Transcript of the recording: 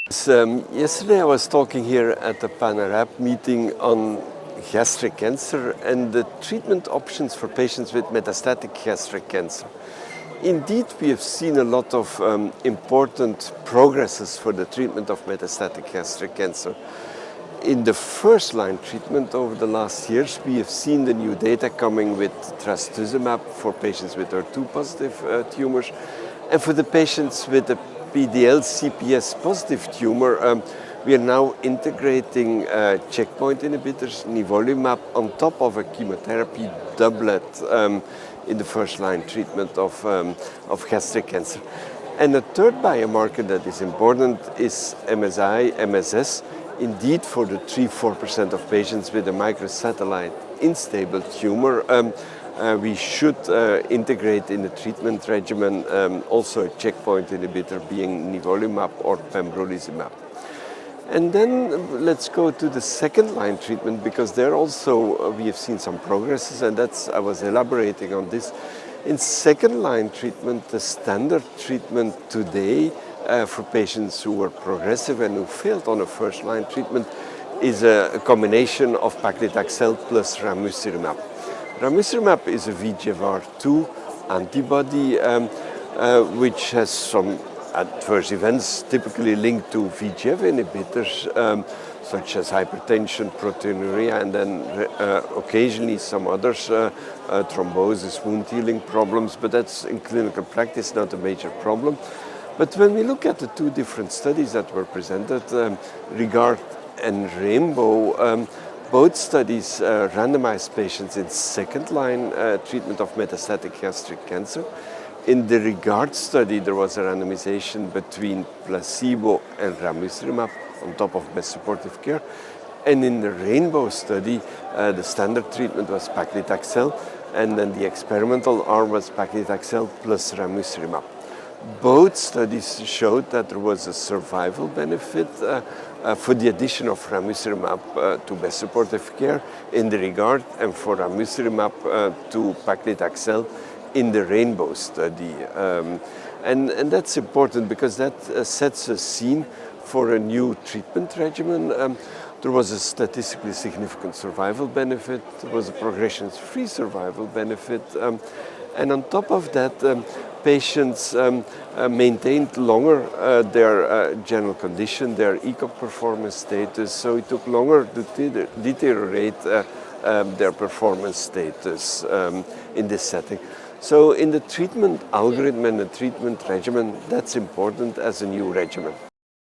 Yesterday I was talking here at the PANARAP meeting on gastric cancer and the treatment options for patients with metastatic gastric cancer. Indeed, we have seen a lot of important progresses for the treatment of metastatic gastric cancer. In the first-line treatment over the last years, we have seen the new data coming with Traktusimab for patients with HER2-positive tumors, and for the patients with a PD-L1 positive tumor, we are now integrating checkpoint inhibitors, Nivolumab, on top of a chemotherapy doublet in the first-line treatment of gastric cancer. And a third biomarker that is important is MSI, MSS. Indeed, for the 3-4% of patients with a microsatellite unstable tumor, we should integrate in the treatment regimen also a checkpoint inhibitor being Nivolumab or Pembrolizumab. And then let's go to the second line treatment, because there also we have seen some progresses, and I was elaborating on this. In second line treatment, the standard treatment today for patients who are progressive and who failed on a first line treatment is a combination of paclitaxel plus Ramucirumab. Ramucirumab is a VEGFR2 antibody which has some adverse events typically linked to VEGF inhibitors such as hypertension, proteinuria, and then occasionally some others, thrombosis, wound healing problems, but that's in clinical practice not a major problem. But when we look at the two different studies that were presented, REGARD and RAINBOW, both studies randomized patients in second-line treatment of metastatic gastric cancer. In the REGARD study, there was a randomization between placebo and Ramucirumab on top of best supportive care. And in the RAINBOW study, the standard treatment was paclitaxel, and then the experimental arm was paclitaxel plus Ramucirumab. Both studies showed that there was a survival benefit for the addition of Ramucirumab to best supportive care in the REGARD, and for Ramucirumab to paclitaxel in the RAINBOW study. And that's important because that sets a scene for a new treatment regimen. There was a statistically significant survival benefit, there was a progression-free survival benefit, and on top of that, patients maintained longer their general condition, their ECOG performance status, so it took longer to deteriorate their performance status in this setting. So in the treatment algorithm and the treatment regimen, that's important as a new regimen.